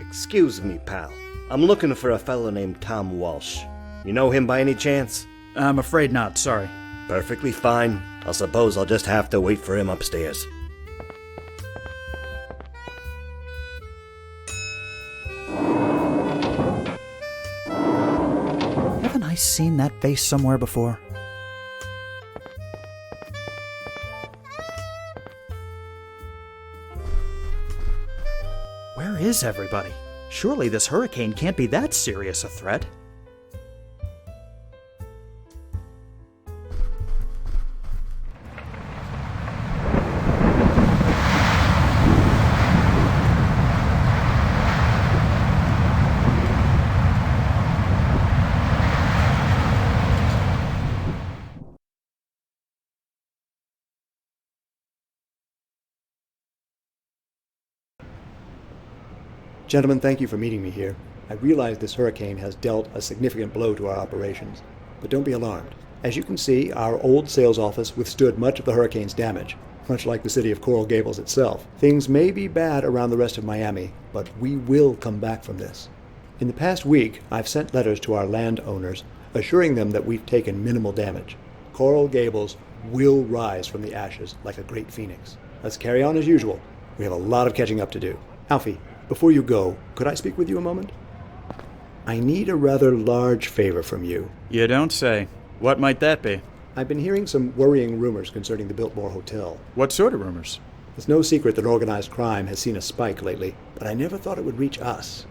Excuse me, pal. I'm looking for a fellow named Tom Walsh. You know him by any chance? I'm afraid not, sorry. Perfectly fine. I suppose I'll just have to wait for him upstairs. Haven't I seen that face somewhere before? Where is everybody? Surely this hurricane can't be that serious a threat. Gentlemen, thank you for meeting me here. I realize this hurricane has dealt a significant blow to our operations, but don't be alarmed. As you can see, our old sales office withstood much of the hurricane's damage, much like the city of Coral Gables itself. Things may be bad around the rest of Miami, but we will come back from this. In the past week, I've sent letters to our landowners assuring them that we've taken minimal damage. Coral Gables will rise from the ashes like a great phoenix. Let's carry on as usual. We have a lot of catching up to do. Alfie, before you go, could I speak with you a moment? I need a rather large favor from you. You don't say. What might that be? I've been hearing some worrying rumors concerning the Biltmore Hotel. What sort of rumors? It's no secret that organized crime has seen a spike lately, but I never thought it would reach us.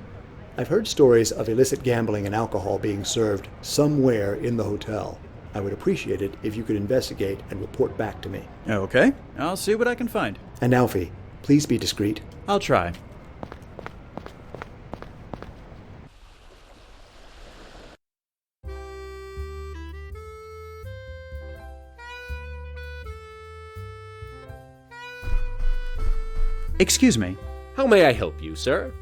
I've heard stories of illicit gambling and alcohol being served somewhere in the hotel. I would appreciate it if you could investigate and report back to me. Okay, I'll see what I can find. And Alfie, please be discreet. I'll try. Excuse me. How may I help you, sir?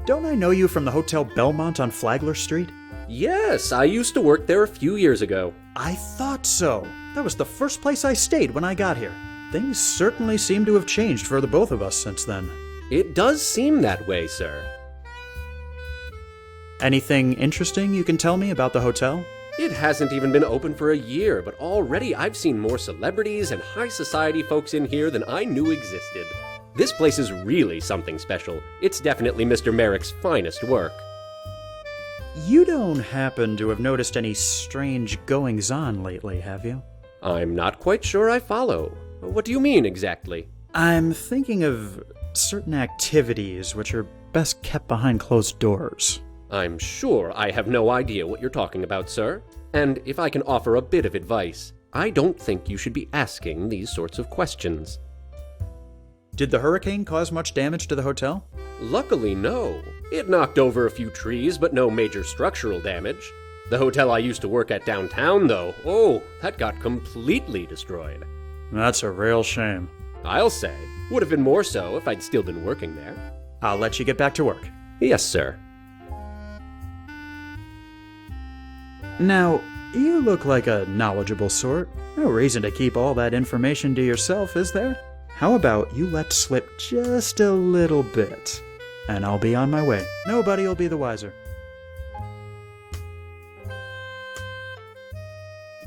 Don't I know you from the Hotel Belmont on Flagler Street? Yes, I used to work there a few years ago. I thought so. That was the first place I stayed when I got here. Things certainly seem to have changed for the both of us since then. It does seem that way, sir. Anything interesting you can tell me about the hotel? It hasn't even been open for a year, but already I've seen more celebrities and high society folks in here than I knew existed. This place is really something special. It's definitely Mr. Merrick's finest work. You don't happen to have noticed any strange goings-on lately, have you? I'm not quite sure I follow. What do you mean, exactly? I'm thinking of certain activities which are best kept behind closed doors. I'm sure I have no idea what you're talking about, sir. And if I can offer a bit of advice, I don't think you should be asking these sorts of questions. Did the hurricane cause much damage to the hotel? Luckily, no. It knocked over a few trees, but no major structural damage. The hotel I used to work at downtown, though, that got completely destroyed. That's a real shame. I'll say. Would have been more so if I'd still been working there. I'll let you get back to work. Yes, sir. Now, you look like a knowledgeable sort. No reason to keep all that information to yourself, is there? How about you let slip just a little bit, and I'll be on my way. Nobody will be the wiser.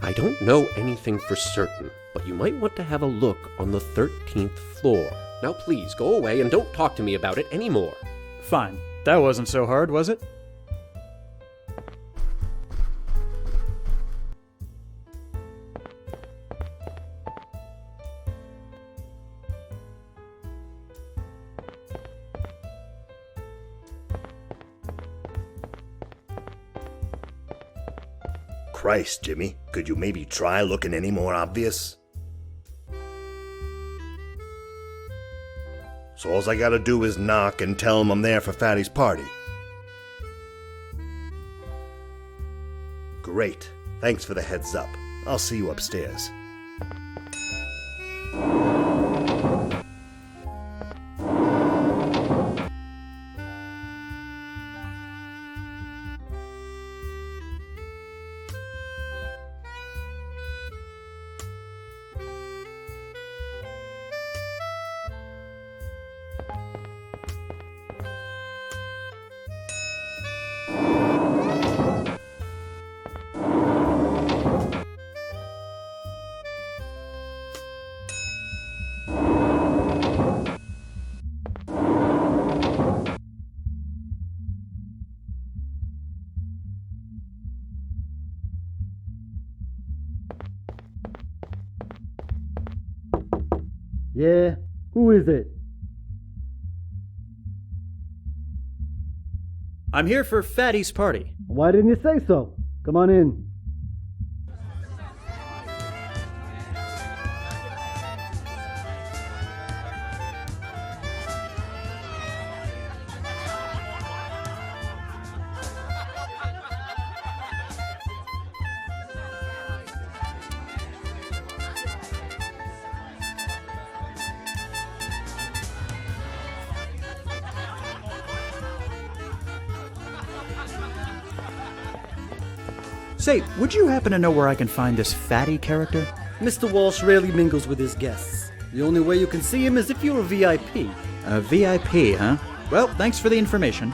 I don't know anything for certain, but you might want to have a look on the 13th floor. Now please, go away and don't talk to me about it anymore. Fine. That wasn't so hard, was it? Christ, Jimmy, could you maybe try looking any more obvious? So all I gotta do is knock and tell him I'm there for Fatty's party. Great. Thanks for the heads up. I'll see you upstairs. Yeah? Who is it? I'm here for Fatty's party. Why didn't you say so? Come on in. Say, would you happen to know where I can find this Fatty character? Mr. Walsh rarely mingles with his guests. The only way you can see him is if you're a VIP. A VIP, huh? Well, thanks for the information.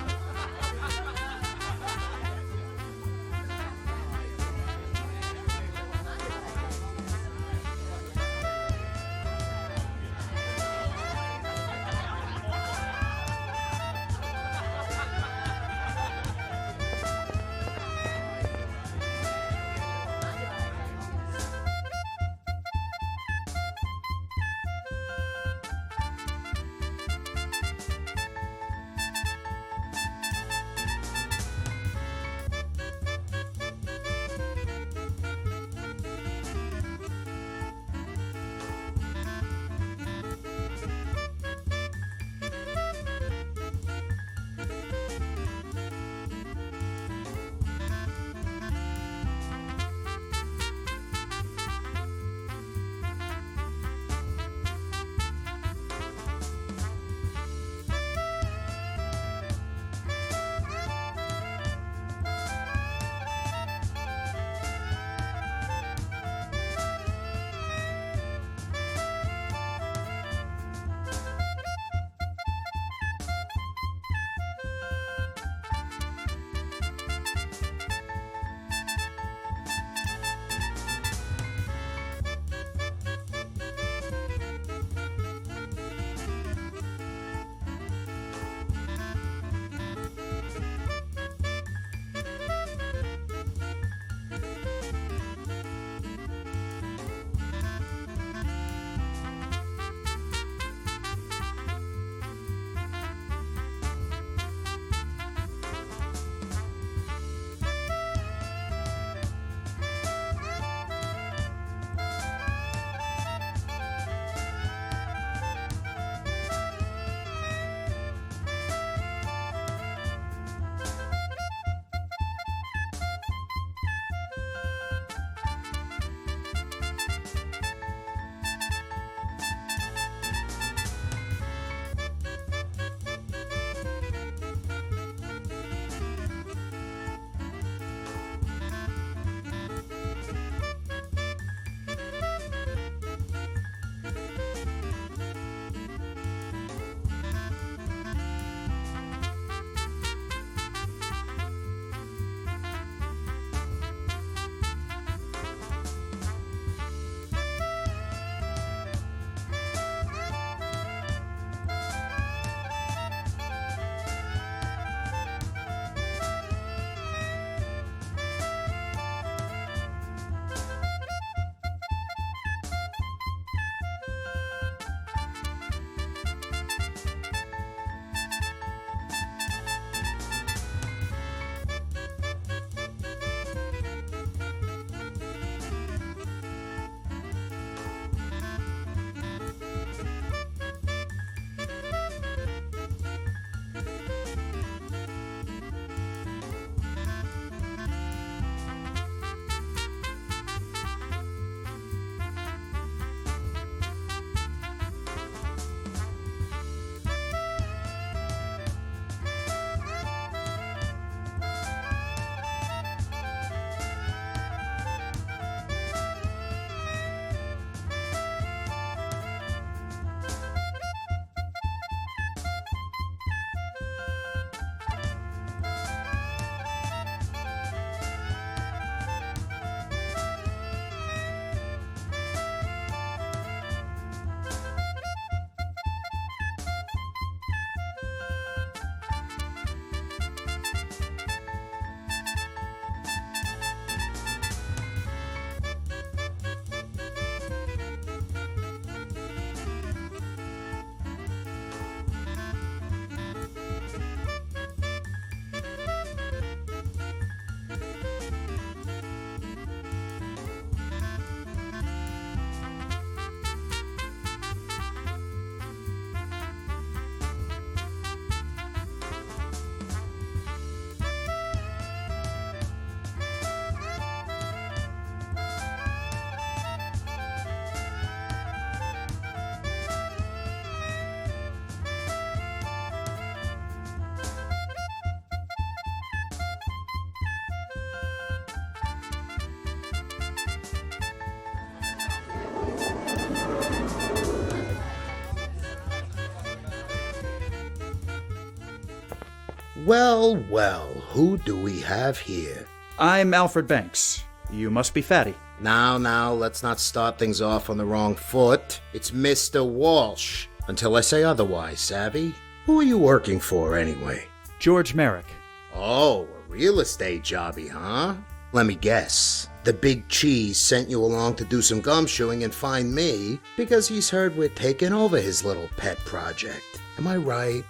Well, well, who do we have here? I'm Alfred Banks. You must be Fatty. Now, let's not start things off on the wrong foot. It's Mr. Walsh. Until I say otherwise, savvy? Who are you working for, anyway? George Merrick. Oh, a real estate jobby, huh? Let me guess. The big cheese sent you along to do some gumshoeing and find me because he's heard we're taking over his little pet project. Am I right?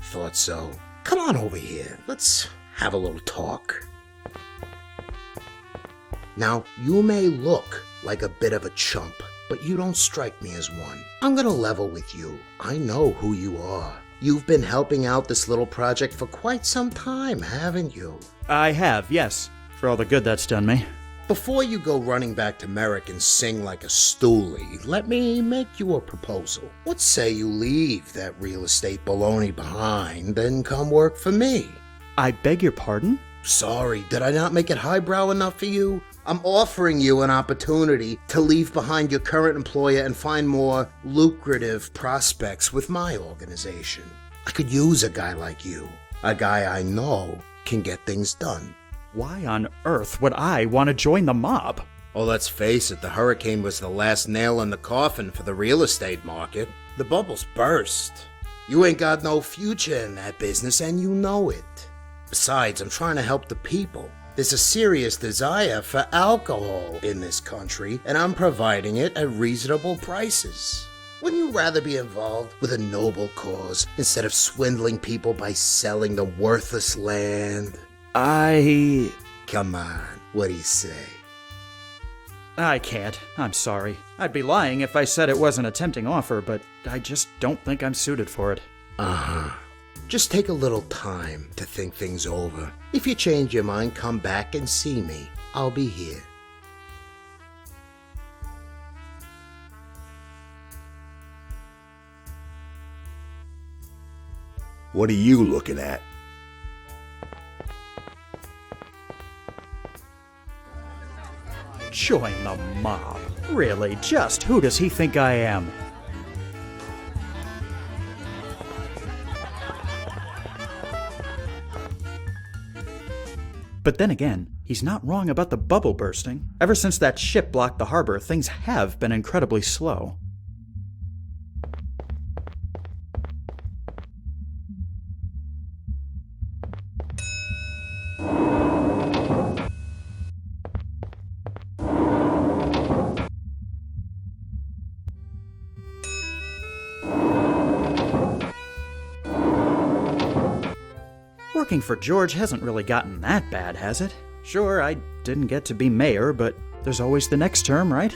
Thought so. Come on over here. Let's have a little talk. Now, you may look like a bit of a chump, but you don't strike me as one. I'm gonna level with you. I know who you are. You've been helping out this little project for quite some time, haven't you? I have, yes. For all the good that's done me. Before you go running back to Merrick and sing like a stoolie, let me make you a proposal. What say you leave that real estate baloney behind and come work for me? I beg your pardon? Sorry, did I not make it highbrow enough for you? I'm offering you an opportunity to leave behind your current employer and find more lucrative prospects with my organization. I could use a guy like you, a guy I know can get things done. Why on earth would I want to join the mob? Oh, let's face it, the hurricane was the last nail in the coffin for the real estate market. The bubbles burst. You ain't got no future in that business, and you know it. Besides, I'm trying to help the people. There's a serious desire for alcohol in this country, and I'm providing it at reasonable prices. Wouldn't you rather be involved with a noble cause instead of swindling people by selling the worthless land? Come on, what do you say? I can't. I'm sorry. I'd be lying if I said it wasn't a tempting offer, but I just don't think I'm suited for it. Uh-huh. Just take a little time to think things over. If you change your mind, come back and see me. I'll be here. What are you looking at? Join the mob. Really, just who does he think I am? But then again, he's not wrong about the bubble bursting. Ever since that ship blocked the harbor, things have been incredibly slow. Working for George hasn't really gotten that bad, has it? Sure, I didn't get to be mayor, but there's always the next term, right?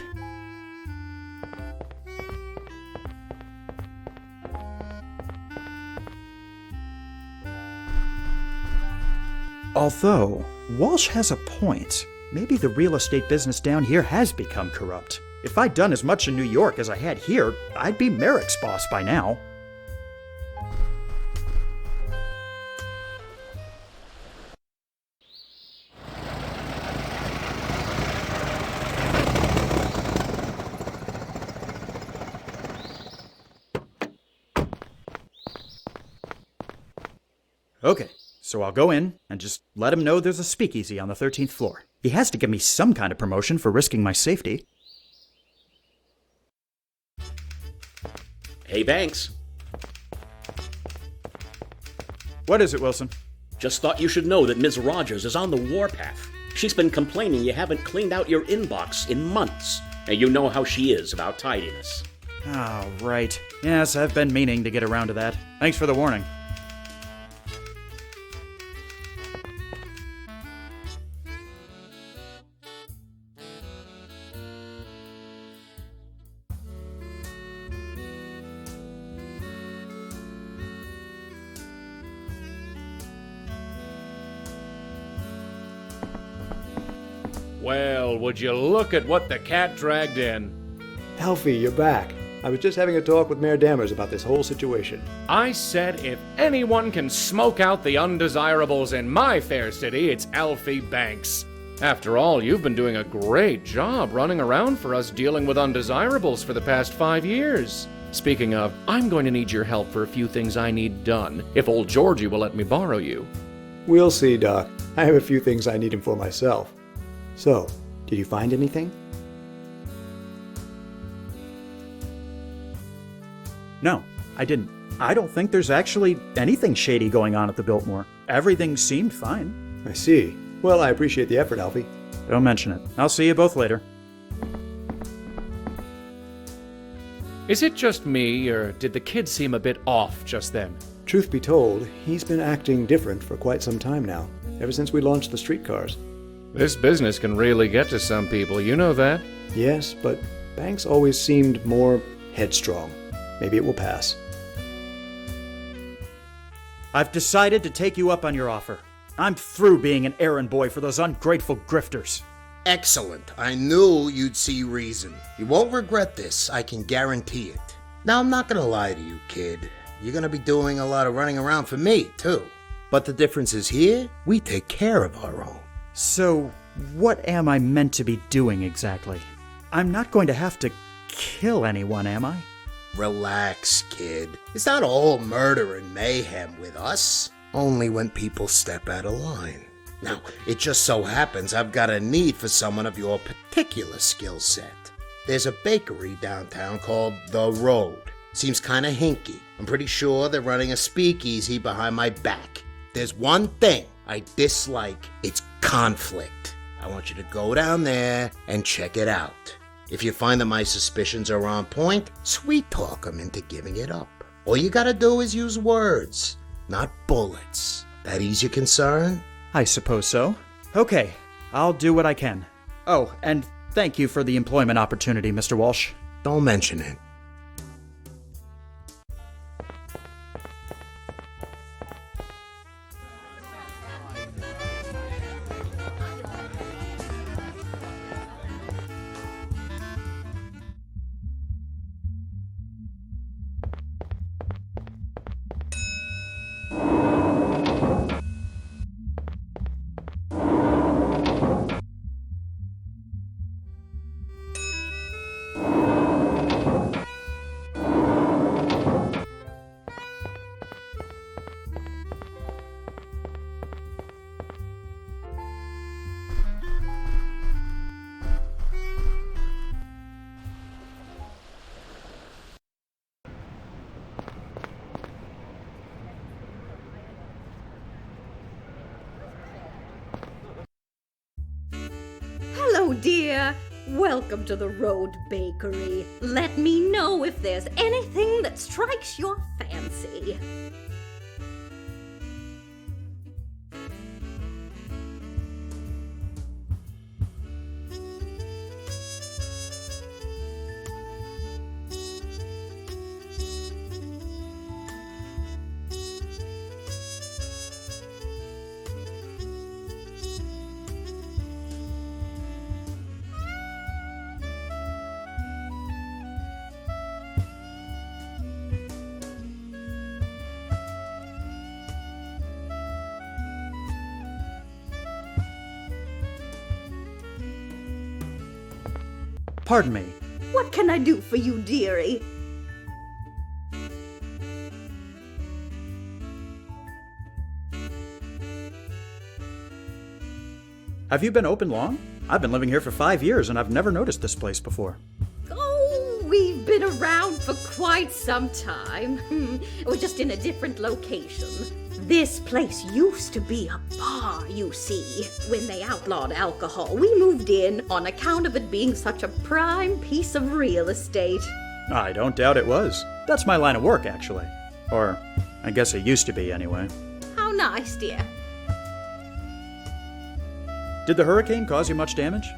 Although, Walsh has a point. Maybe the real estate business down here has become corrupt. If I'd done as much in New York as I had here, I'd be Merrick's boss by now. Okay, so I'll go in and just let him know there's a speakeasy on the 13th floor. He has to give me some kind of promotion for risking my safety. Hey, Banks. What is it, Wilson? Just thought you should know that Ms. Rogers is on the warpath. She's been complaining you haven't cleaned out your inbox in months. And you know how she is about tidiness. Oh, right. Yes, I've been meaning to get around to that. Thanks for the warning. Well, would you look at what the cat dragged in? Alfie, you're back. I was just having a talk with Mayor Dammers about this whole situation. I said if anyone can smoke out the undesirables in my fair city, it's Alfie Banks. After all, you've been doing a great job running around for us dealing with undesirables for the past 5 years. Speaking of, I'm going to need your help for a few things I need done, if old Georgie will let me borrow you. We'll see, Doc. I have a few things I need him for myself. So, did you find anything? No, I didn't. I don't think there's actually anything shady going on at the Biltmore. Everything seemed fine. I see. Well, I appreciate the effort, Alfie. Don't mention it. I'll see you both later. Is it just me, or did the kid seem a bit off just then? Truth be told, he's been acting different for quite some time now, ever since we launched the streetcars. This business can really get to some people, you know that? Yes, but Banks always seemed more headstrong. Maybe it will pass. I've decided to take you up on your offer. I'm through being an errand boy for those ungrateful grifters. Excellent. I knew you'd see reason. You won't regret this, I can guarantee it. Now, I'm not gonna lie to you, kid. You're gonna be doing a lot of running around for me, too. But the difference is here, we take care of our own. So, what am I meant to be doing exactly? I'm not going to have to kill anyone, am I? Relax, kid. It's not all murder and mayhem with us. Only when people step out of line. Now, it just so happens I've got a need for someone of your particular skill set. There's a bakery downtown called The Road. Seems kinda hinky. I'm pretty sure they're running a speakeasy behind my back. There's one thing I dislike. It's conflict. I want you to go down there and check it out. If you find that my suspicions are on point, sweet talk them into giving it up. All you gotta do is use words, not bullets. That ease your concern? I suppose so. Okay, I'll do what I can. Oh, and thank you for the employment opportunity, Mr. Walsh. Don't mention it. Hello, dear. Welcome to the Road Bakery. Let me know if there's anything that strikes your fancy. Pardon me. What can I do for you, dearie? Have you been open long? I've been living here for 5 years and I've never noticed this place before. Oh, we've been around for quite some time. We're just in a different location. This place used to be a bar, you see. When they outlawed alcohol, we moved in on account of it being such a prime piece of real estate. I don't doubt it was. That's my line of work, actually. Or, I guess it used to be, anyway. How nice, dear. Did the hurricane cause you much damage?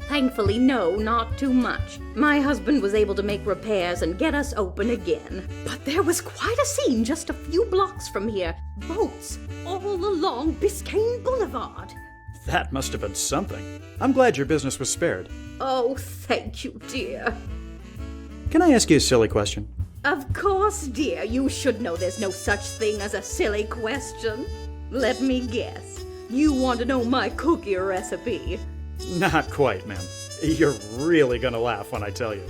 Thankfully, no, not too much. My husband was able to make repairs and get us open again. But there was quite a scene just a few blocks from here. Boats all along Biscayne Boulevard. That must have been something. I'm glad your business was spared. Oh, thank you, dear. Can I ask you a silly question? Of course, dear. You should know there's no such thing as a silly question. Let me guess. You want to know my cookie recipe? Not quite, ma'am. You're really gonna laugh when I tell you.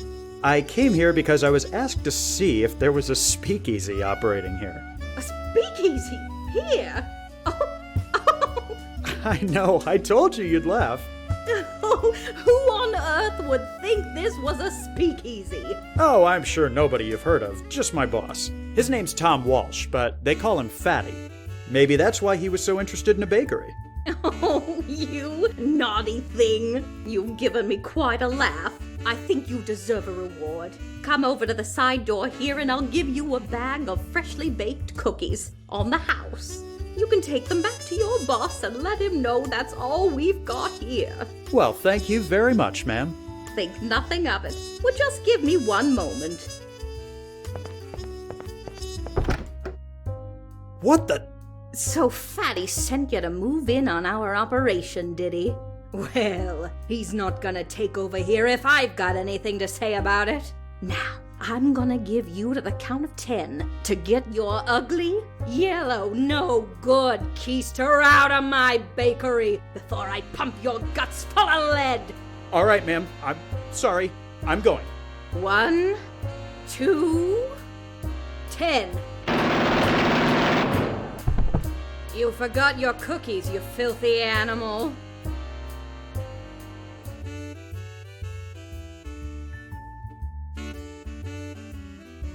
I came here because I was asked to see if there was a speakeasy operating here. A speakeasy? Here? Oh. I know, I told you you'd laugh. Who on earth would think this was a speakeasy? Oh, I'm sure nobody you've heard of, just my boss. His name's Tom Walsh, but they call him Fatty. Maybe that's why he was so interested in a bakery. Oh, you naughty thing. You've given me quite a laugh. I think you deserve a reward. Come over to the side door here and I'll give you a bag of freshly baked cookies on the house. You can take them back to your boss and let him know that's all we've got here. Well, thank you very much, ma'am. Think nothing of it. Well, just give me one moment. What the? So Fatty sent you to move in on our operation, did he? Well, he's not gonna take over here if I've got anything to say about it. Now, I'm gonna give you to the count of 10 to get your ugly, yellow, no good keister out of my bakery before I pump your guts full of lead. All right, ma'am. I'm sorry. I'm going. 1, 2, 10. You forgot your cookies, you filthy animal.